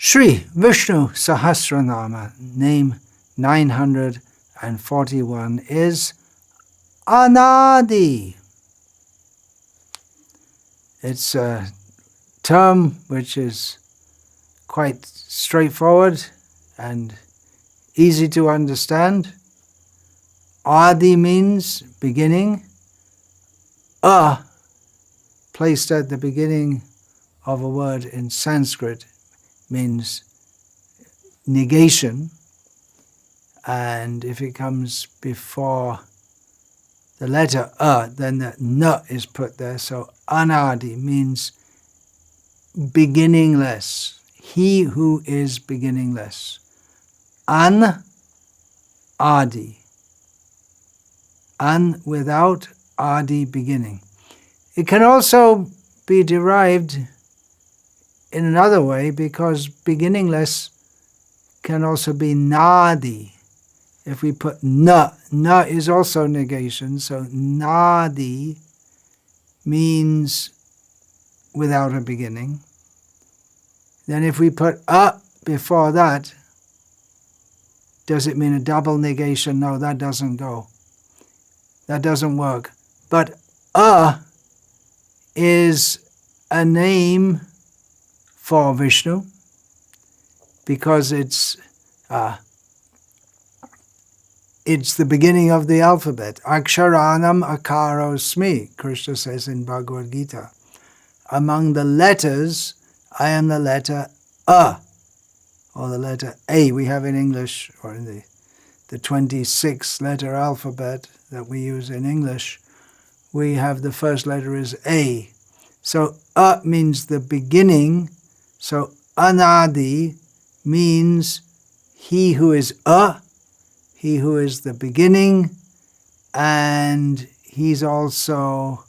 Sri Vishnu Sahasranama, name 941, is Anadi. It's a term which is quite straightforward and easy to understand. Adi means beginning. Placed at the beginning of a word in Sanskrit, means negation, and if it comes before the letter then the na is put there, so anadi means beginningless, he who is beginningless. Adi, without adi, beginning. It can also be derived in another way, because beginningless can also be nadi. If we put na is also negation, so nadi means without a beginning. Then if we put before that, does it mean a double negation? No, that doesn't go. That doesn't work. But is a name for Vishnu, because it's the beginning of the alphabet. Aksharanam akarosmi, Krishna says in Bhagavad Gita. Among the letters, I am the letter or the letter A we have in English, or in the 26-letter alphabet that we use in English. We have the first letter is A. So means the beginning. So Anadi means he who is he who is the beginning, and he's also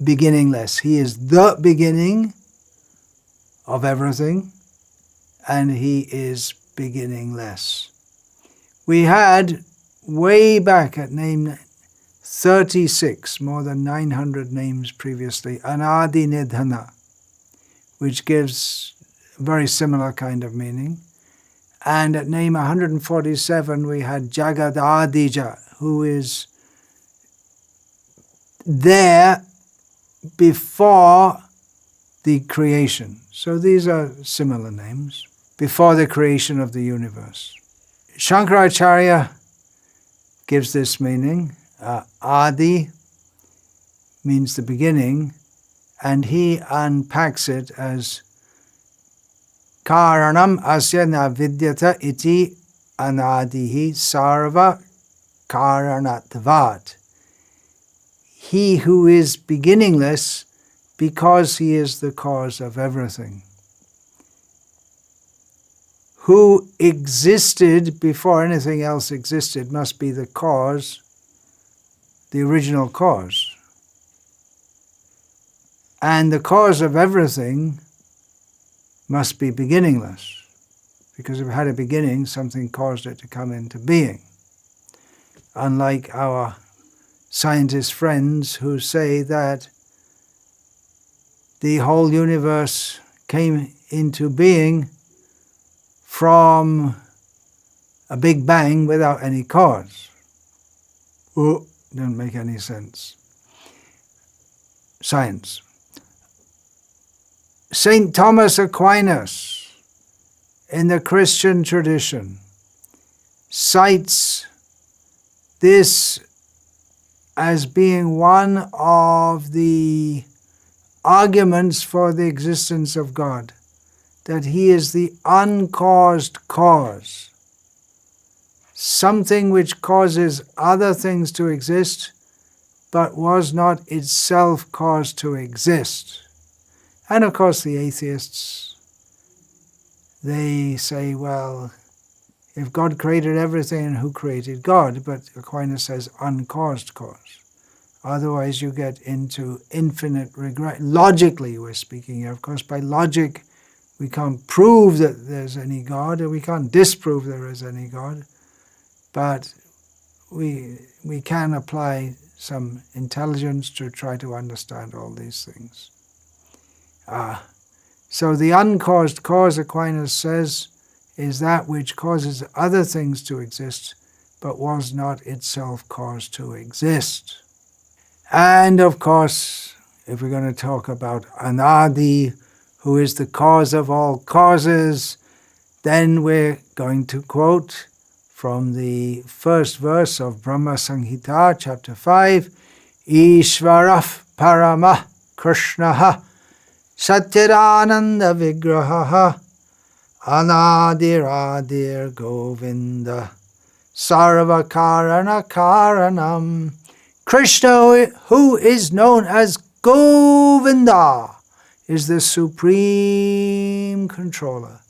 beginningless. He is the beginning of everything, and he is beginningless. We had way back at name 36, more than 900 names previously, Anadi Nidhana, which gives a very similar kind of meaning. And at name 147 we had Jagadadija, who is there before the creation. So these are similar names, before the creation of the universe. Shankaracharya gives this meaning. Adi means the beginning, and he unpacks it as Karanam asya na vidyata iti anadihi sarva karanatvat. He who is beginningless because he is the cause of everything. Who existed before anything else existed must be the cause, the original cause. And the cause of everything must be beginningless, because if it had a beginning, something caused it to come into being. Unlike our scientist friends who say that the whole universe came into being from a big bang without any cause. Doesn't make any sense. Science. St. Thomas Aquinas, in the Christian tradition, cites this as being one of the arguments for the existence of God, that he is the uncaused cause, something which causes other things to exist, but was not itself caused to exist. And of course the atheists, they say, well, if God created everything, who created God? But Aquinas says uncaused cause. Otherwise you get into infinite regret. Logically we're speaking here. Of course by logic we can't prove that there's any God, or we can't disprove there is any God. But we can apply some intelligence to try to understand all these things. So the uncaused cause, Aquinas says, is that which causes other things to exist, but was not itself caused to exist. And of course, if we're going to talk about Anadi, who is the cause of all causes, then we're going to quote from the first verse of Brahma Samhita, chapter 5, Ishvarah Paramah Krishnaha Satchidananda Vigrahaha Anadiradir Govinda Sarvakarana Karanam. Krishna, who is known as Govinda, is the supreme controller.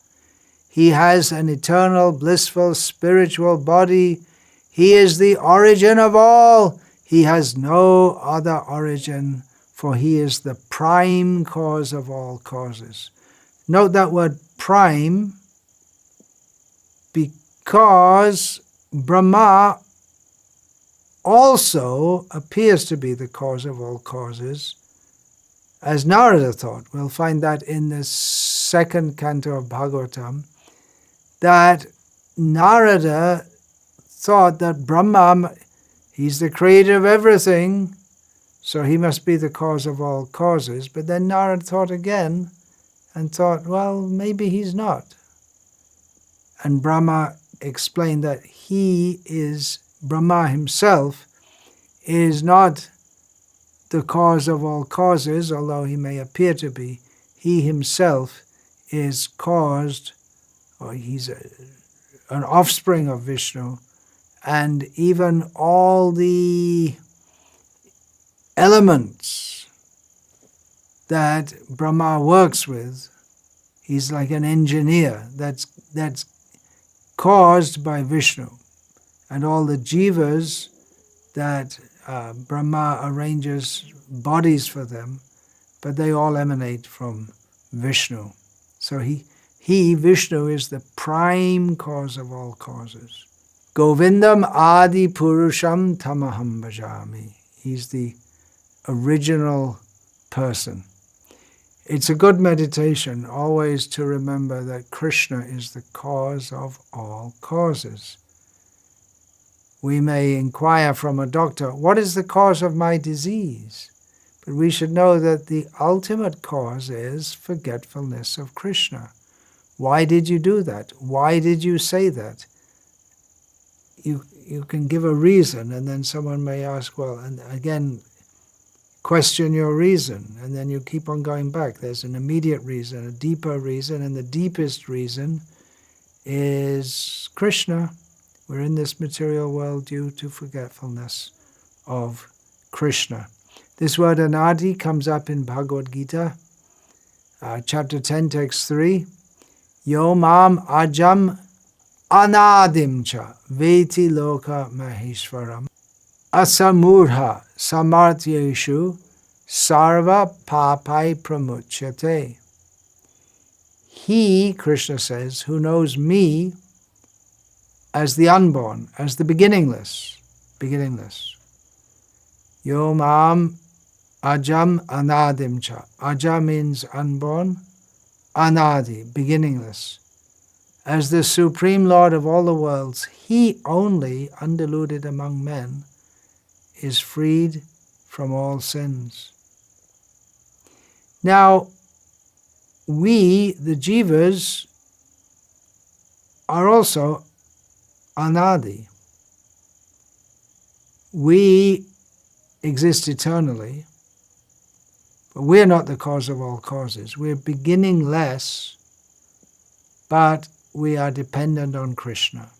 He has an eternal, blissful, spiritual body. He is the origin of all. He has no other origin, for he is the prime cause of all causes. Note that word prime, because Brahma also appears to be the cause of all causes, as Narada thought. We'll find that in the second canto of Bhagavatam, that Narada thought that Brahma, he's the creator of everything, so he must be the cause of all causes. But then Narada thought again and thought, well, maybe he's not. And Brahma explained that Brahma himself is not the cause of all causes, although he may appear to be. He himself is caused, or he's an offspring of Vishnu, and even all the elements that Brahma works with, he's like an engineer that's caused by Vishnu. And all the jivas that Brahma arranges bodies for them, but they all emanate from Vishnu. So Vishnu, is the prime cause of all causes. Govindam Adi Purusham Tamaham Bhajami. He's the original person. It's a good meditation always to remember that Krishna is the cause of all causes. We may inquire from a doctor, what is the cause of my disease? But we should know that the ultimate cause is forgetfulness of Krishna. Why did you do that? Why did you say that? You can give a reason, and then someone may ask, well, and again, question your reason, and then you keep on going back. There's an immediate reason, a deeper reason, and the deepest reason is Krishna. We're in this material world due to forgetfulness of Krishna. This word Anadi comes up in Bhagavad Gita, chapter 10, text 3. Yo mam ajam anadim cha veti loka maheshwaram asamurha samartyeshu sarva papai pramuchyate. He, Krishna says, who knows me as the unborn, as the beginningless. Yo mam ajam anadim cha. Aja means unborn, anadi, beginningless. As the Supreme Lord of all the worlds, he only, undiluted among men, is freed from all sins. Now, we, the jivas, are also Anadi. We exist eternally, but we're not the cause of all causes. We're beginningless, but we are dependent on Krishna.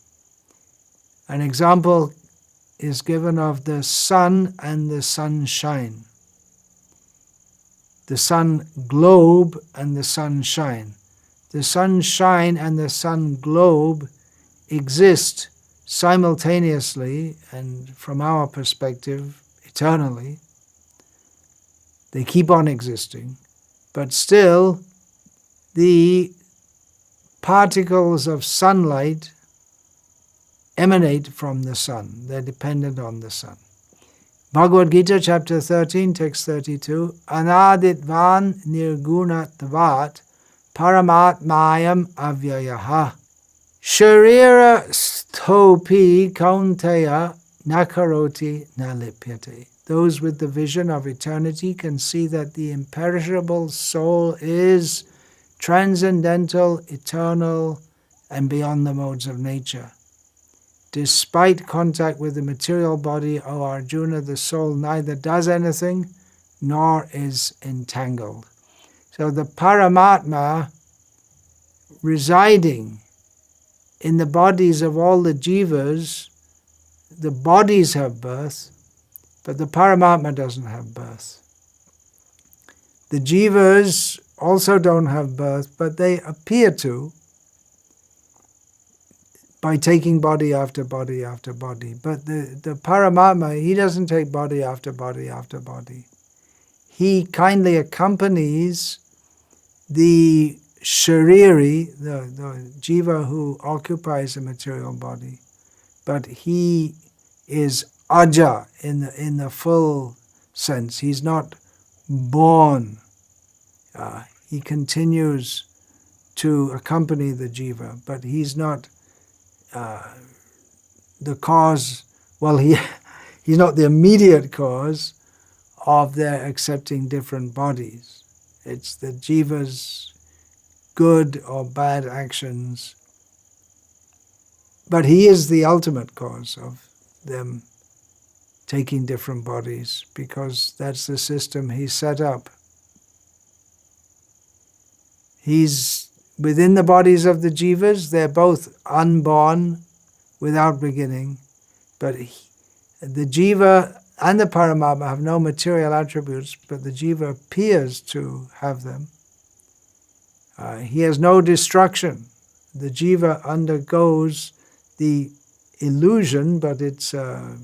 An example is given of the sun and the sunshine. The sun globe and the sunshine. The sunshine and the sun globe exist simultaneously and, from our perspective, eternally. They keep on existing, but still the particles of sunlight emanate from the sun. They're dependent on the sun. Bhagavad Gita, chapter 13, text 32, Anaditvan nirgunatvat Paramatmayam avyayaha. Sharira stopi kaunteya nakaroti nalipyate. Those with the vision of eternity can see that the imperishable soul is transcendental, eternal, and beyond the modes of nature. Despite contact with the material body, O Arjuna, the soul neither does anything nor is entangled. So the Paramatma residing in the bodies of all the jivas, the bodies have birth, but the Paramatma doesn't have birth. The jivas also don't have birth, but they appear to by taking body after body after body. But the Paramatma, he doesn't take body after body after body. He kindly accompanies the shariri, the jiva who occupies a material body, but he is aja in the full sense. He's not born. He continues to accompany the jiva, but he's not the cause. Well, he's not the immediate cause of their accepting different bodies. It's the jiva's good or bad actions. But he is the ultimate cause of them taking different bodies, because that's the system he set up. He's within the bodies of the jivas. They're both unborn, without beginning, but the jiva and the Paramatma have no material attributes, but the jiva appears to have them. He has no destruction. The jiva undergoes the illusion, but it's a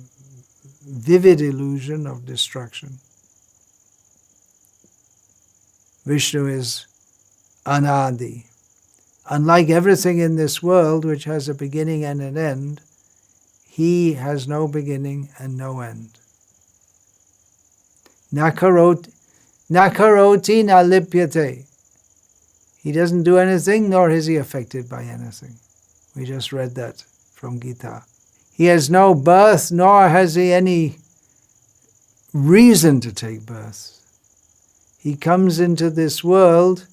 vivid illusion of destruction. Vishnu is Anadi. Unlike everything in this world, which has a beginning and an end, he has no beginning and no end. Nakaroti nalipyate. He doesn't do anything, nor is he affected by anything. We just read that from Gita. He has no birth, nor has he any reason to take birth. He comes into this world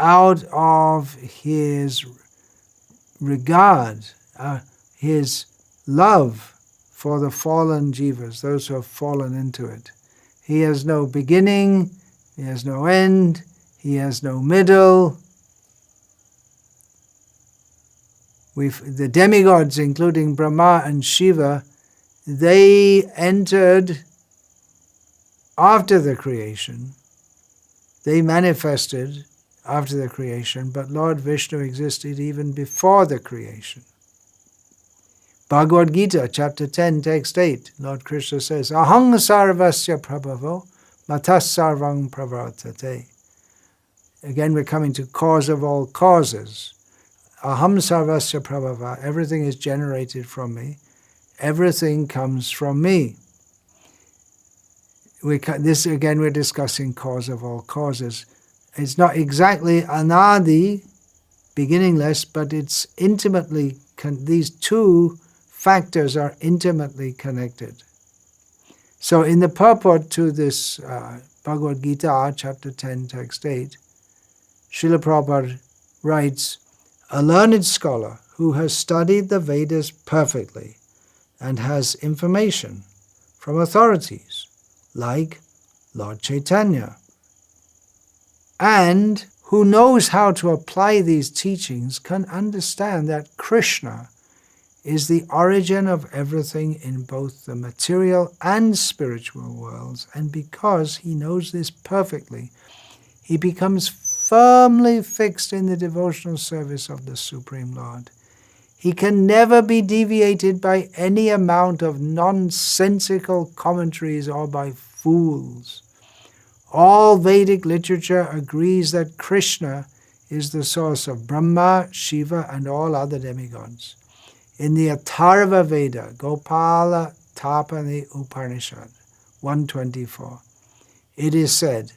out of his regard, his love for the fallen jivas, those who have fallen into it. He has no beginning, he has no end, he has no middle. The demigods, including Brahma and Shiva, they entered after the creation. They manifested after the creation, but Lord Vishnu existed even before the creation. Bhagavad Gita, chapter 10, text 8, Lord Krishna says, Ahang sarvasya prabhavo matas sarvang pravartate. Again, we're coming to cause of all causes. Aham sarvasya prabhava, everything is generated from me. Everything comes from me. This again, we're discussing cause of all causes. It's not exactly Anadi, beginningless, but it's intimately, these two factors are intimately connected. So in the purport to this Bhagavad Gita, chapter 10, text 8, Srila Prabhupada writes, a learned scholar who has studied the Vedas perfectly and has information from authorities like Lord Chaitanya, and who knows how to apply these teachings, can understand that Krishna is the origin of everything in both the material and spiritual worlds, and because he knows this perfectly, he becomes firmly fixed in the devotional service of the Supreme Lord. He can never be deviated by any amount of nonsensical commentaries or by fools. All Vedic literature agrees that Krishna is the source of Brahma, Shiva, and all other demigods. In the Atharva Veda, Gopala Tapani Upanishad 124, it is said,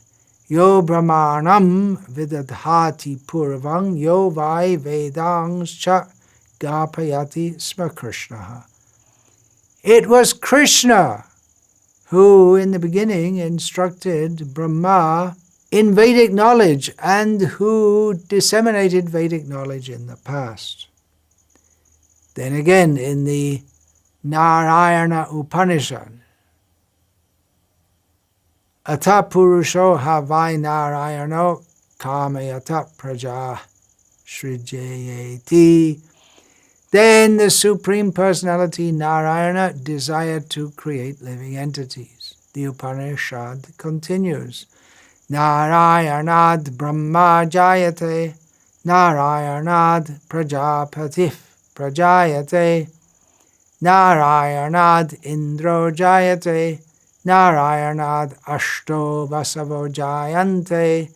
Yo brahmanam vidadhati purvang yo vai vedangs cha gapayati sma Krishnaha. It was Krishna who in the beginning instructed Brahma in Vedic knowledge and who disseminated Vedic knowledge in the past. Then again in the Narayana Upanishad, Ata Purusho Havai Narayano Kamayata Praja Srijayeti. Then the Supreme Personality Narayana desired to create living entities. The Upanishad continues. Narayanad Brahma Jayate, Narayanad Prajapatif Prajayate, Narayanad Indro Jayate, Narayanad Ashto Vasavo Jayante,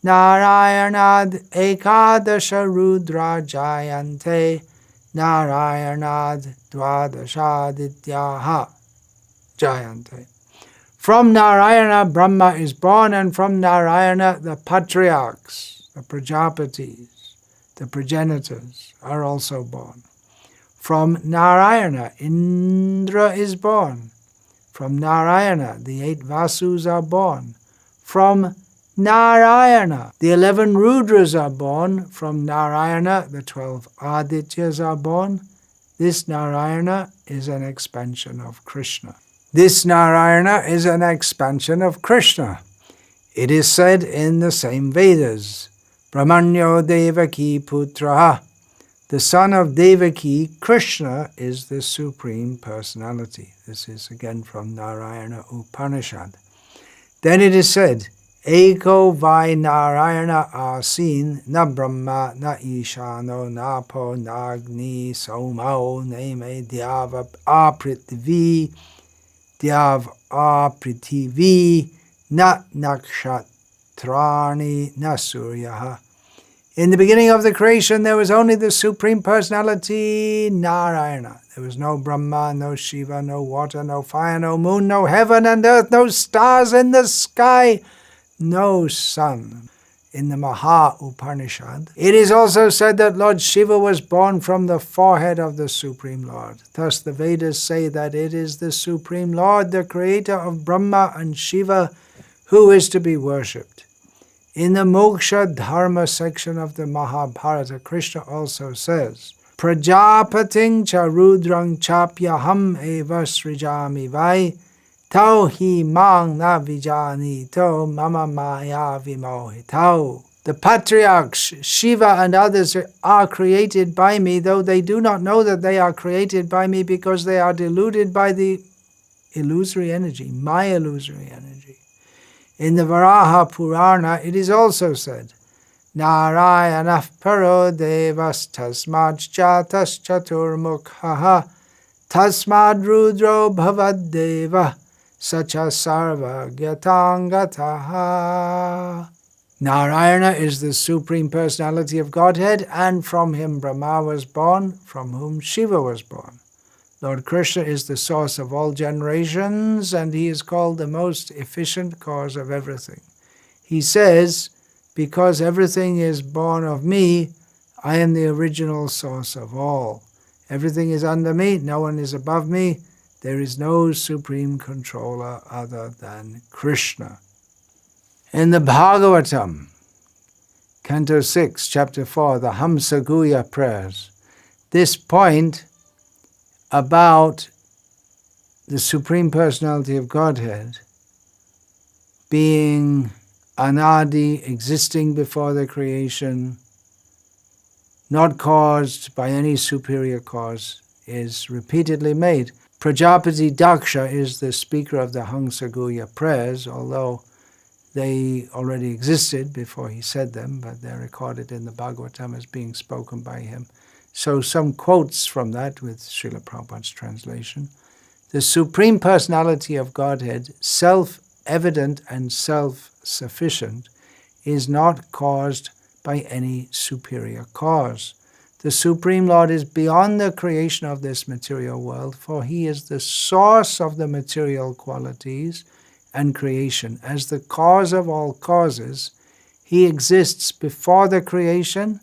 Narayanad Ekadasha Rudra Jayante, Narayanad Dwadashadityaha Jayante. From Narayana, Brahma is born, and from Narayana, the patriarchs, the Prajapatis, the progenitors are also born. From Narayana, Indra is born. From Narayana, the 8 Vasus are born. From Narayana, the 11 Rudras are born. From Narayana, the 12 Adityas are born. This Narayana is an expansion of Krishna. This Narayana is an expansion of Krishna. It is said in the same Vedas, Brahmanyo Devaki Putraha. The son of Devaki, Krishna, is the Supreme Personality. This is again from Narayana Upanishad. Then it is said, Eko vai Narayana asin, na Brahma, na Ishano, na Po, na Agni, Somao, Neme, Dhyava, Apritvi, Dyav Apritivi, na Nakshatrani, na Suryaha. In the beginning of the creation, there was only the Supreme Personality, Narayana. There was no Brahma, no Shiva, no water, no fire, no moon, no heaven and earth, no stars in the sky, no sun. In the Maha Upanishad, it is also said that Lord Shiva was born from the forehead of the Supreme Lord. Thus the Vedas say that it is the Supreme Lord, the creator of Brahma and Shiva, who is to be worshipped. In the Moksha Dharma section of the Mahabharata, Krishna also says, Prajapating cha rudrang chapyaham eva srijami vai, tau hi mang na vijani to mama maya vimohitau. The patriarchs, Shiva and others, are created by me, though they do not know that they are created by me because they are deluded by the illusory energy, my illusory energy. In the Varaha Purana, it is also said, Narayanah paro devas tasmad chatas chaturmukhaha tasmad rudro bhavad deva sacha sarva gyatangataha. Narayana is the Supreme Personality of Godhead, and from him Brahma was born, from whom Shiva was born. Lord Krishna is the source of all generations, and he is called the most efficient cause of everything. He says, because everything is born of me, I am the original source of all. Everything is under me, no one is above me. There is no supreme controller other than Krishna. In the Bhagavatam, Canto 6, Chapter 4, the Hamsaguya prayers, this point about the Supreme Personality of Godhead being Anadi, existing before the creation, not caused by any superior cause, is repeatedly made. Prajapati Daksha is the speaker of the Hamsaguya prayers, although they already existed before he said them, but they're recorded in the Bhagavatam as being spoken by him. So some quotes from that with Srila Prabhupada's translation. The Supreme Personality of Godhead, self-evident and self-sufficient, is not caused by any superior cause. The Supreme Lord is beyond the creation of this material world, for he is the source of the material qualities, and creation. As the cause of all causes, he exists before the creation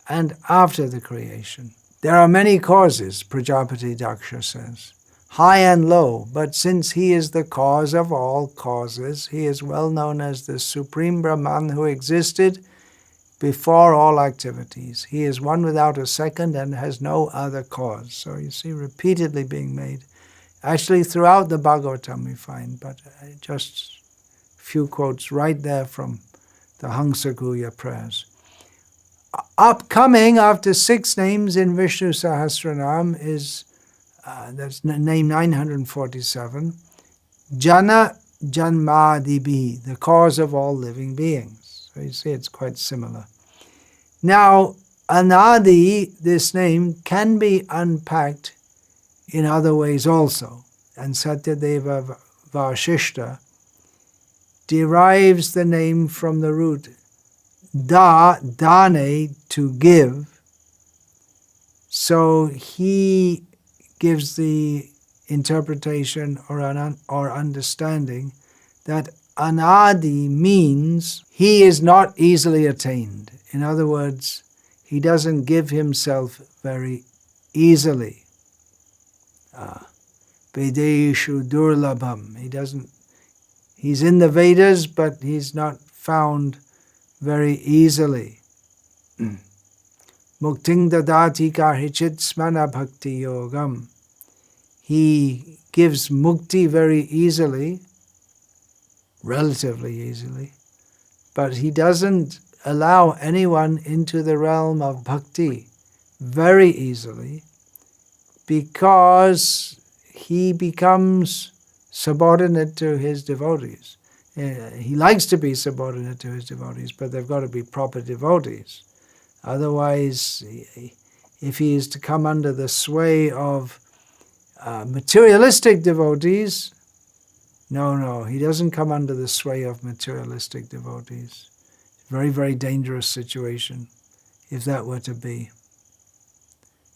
and after the creation. There are many causes, Prajapati Daksha says, high and low, but since he is the cause of all causes, he is well known as the Supreme Brahman who existed before all activities. He is one without a second and has no other cause. So you see, repeatedly being made. Actually, throughout the Bhagavatam we find, but just a few quotes right there from the Hamsa-guhya prayers. Upcoming after 6 names in Vishnu Sahasranama is, that's name 947, Jana Janmadibhi, the cause of all living beings. So you see it's quite similar. Now, Anadi, this name, can be unpacked in other ways also. And Satyadeva Vashishta derives the name from the root dane, to give. So he gives the interpretation or understanding that Anadi means he is not easily attained. In other words, he doesn't give himself very easily. Vedeshu durlabham. He's in the Vedas, but he's not found very easily. Mukting dadati karhichit smana bhakti yogam. He gives mukti very easily, relatively easily, but he doesn't allow anyone into the realm of bhakti very easily, because he becomes subordinate to his devotees. He likes to be subordinate to his devotees, but they've got to be proper devotees. Otherwise, if he is to come under the sway of materialistic devotees, no, he doesn't come under the sway of materialistic devotees. Very, very dangerous situation if that were to be.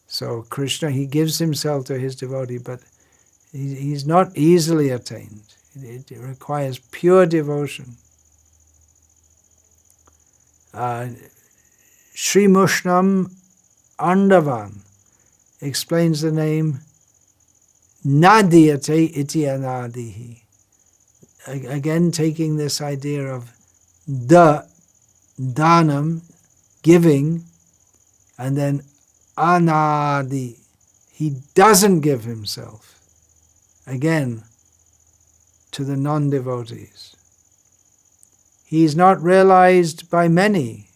So Krishna, he gives himself to his devotee, but he's not easily attained. It requires pure devotion. Sri Mushnam Andavan explains the name Nadiyate iti anadihi. Again, taking this idea of danam, giving, and then anadi, he doesn't give himself, again, to the non-devotees. He is not realized by many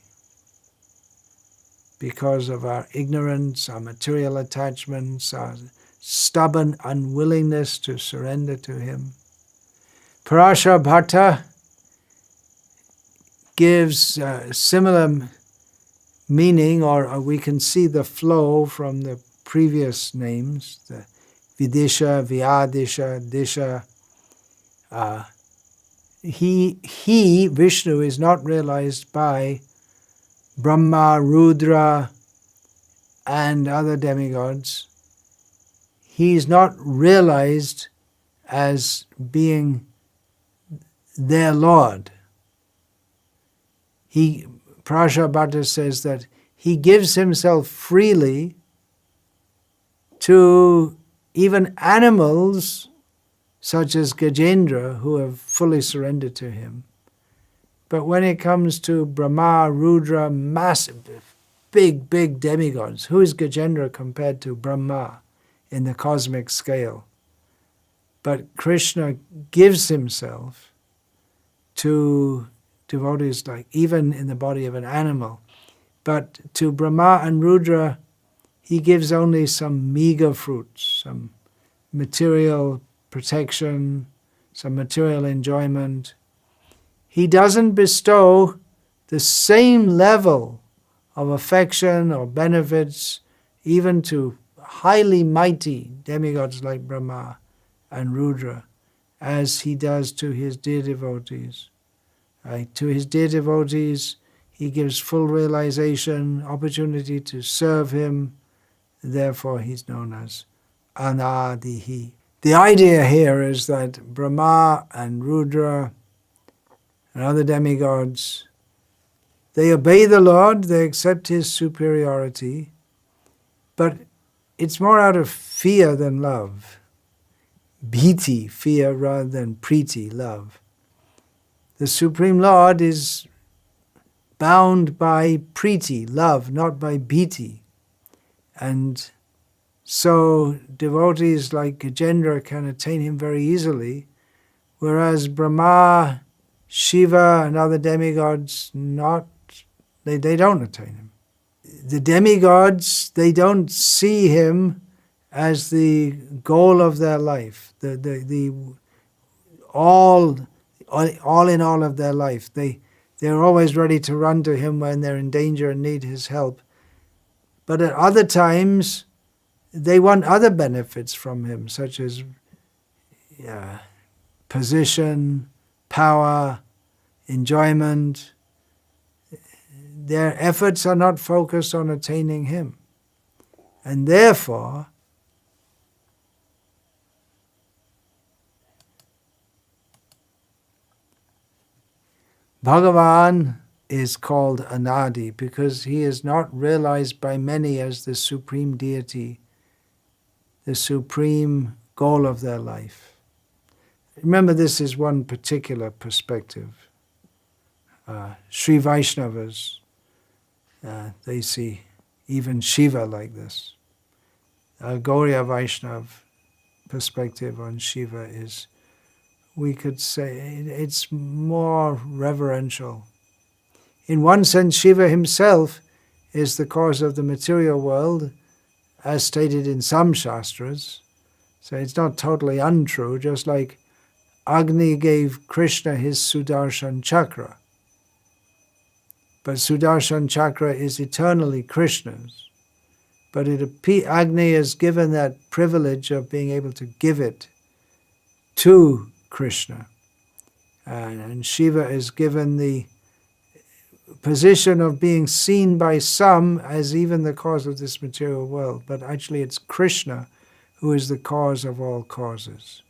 because of our ignorance, our material attachments, our stubborn unwillingness to surrender to him. Parasha Bhatta gives similar meaning, or we can see the flow from the previous names, the Vidisha, Vyadisha, Disha. He, Vishnu, is not realized by Brahma, Rudra, and other demigods. He is not realized as being their Lord. Parasha Bhatta says that he gives himself freely to even animals such as Gajendra, who have fully surrendered to him. But when it comes to Brahma, Rudra, massive, big demigods, who is Gajendra compared to Brahma in the cosmic scale? But Krishna gives himself to devotees, like even in the body of an animal. But to Brahma and Rudra, he gives only some meager fruits, some material protection, some material enjoyment. He doesn't bestow the same level of affection or benefits even to highly mighty demigods like Brahma and Rudra as he does to his dear devotees. To his dear devotees, he gives full realization, opportunity to serve him. Therefore, he's known as Anadihi. The idea here is that Brahma and Rudra and other demigods, they obey the Lord, they accept his superiority, but it's more out of fear than love. Bhiti, fear, rather than priti, love. The Supreme Lord is bound by priti, love, not by bhiti. And so devotees like Gajendra can attain him very easily, whereas Brahma, Shiva and other demigods, they don't attain him. The demigods, they don't see him as the goal of their life, all in all of their life. They're always ready to run to him when they're in danger and need his help. But at other times, they want other benefits from him, such as position, power, enjoyment. Their efforts are not focused on attaining him. And therefore, Bhagavan is called Anadi because he is not realized by many as the supreme deity, the supreme goal of their life. Remember, this is one particular perspective. Sri Vaishnavas, they see even Shiva like this. Gauriya Vaishnav perspective on Shiva is, we could say, it's more reverential. In one sense, Shiva himself is the cause of the material world, as stated in some shastras. So it's not totally untrue, just like Agni gave Krishna his Sudarshan Chakra. But Sudarshan Chakra is eternally Krishna's. But Agni is given that privilege of being able to give it to Krishna. And Shiva is given the position of being seen by some as even the cause of this material world. But actually it's Krishna who is the cause of all causes.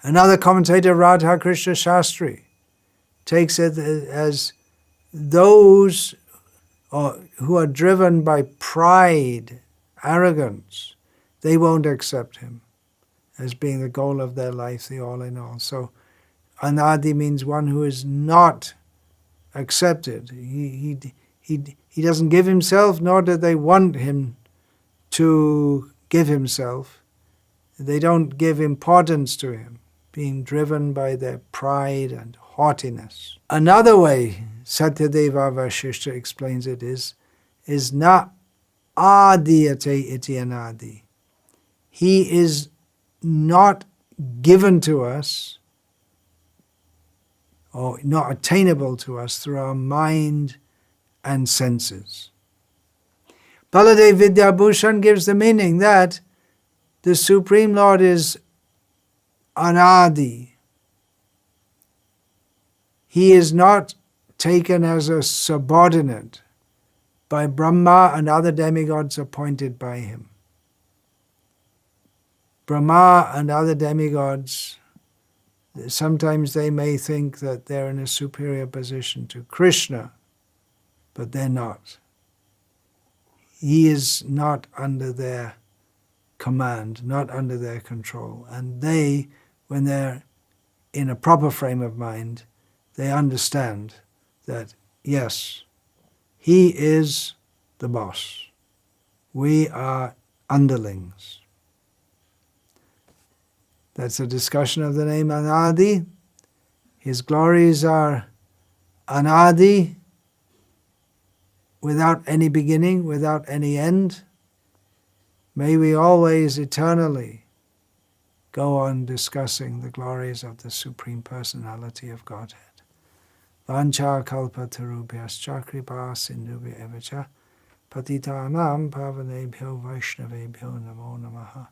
Another commentator, Radha Krishna Shastri, takes it as those who are driven by pride, arrogance, they won't accept him as being the goal of their life, the all in all. So Anadi means one who is not accepted. He doesn't give himself, nor do they want him to give himself. They don't give importance to him, being driven by their pride and haughtiness. Another way Satyadeva Vasishta explains it is na adiyate iti anadi. He is not given to us or not attainable to us through our mind and senses. Baladev Vidyabhushan gives the meaning that the Supreme Lord is Anadi. He is not taken as a subordinate by Brahma and other demigods appointed by him. Brahma and other demigods, sometimes they may think that they're in a superior position to Krishna, but they're not. He is not under their command, not under their control. And they, when they're in a proper frame of mind, they understand that, yes, he is the boss. We are underlings. That's a discussion of the name Anadi. His glories are Anadi, without any beginning, without any end. May we always eternally go on discussing the glories of the Supreme Personality of Godhead. Vancha kalpatarubhyascha kripa sindhubhya evacha patitanam pavanebhyo vaishnavebhyo namo namaha.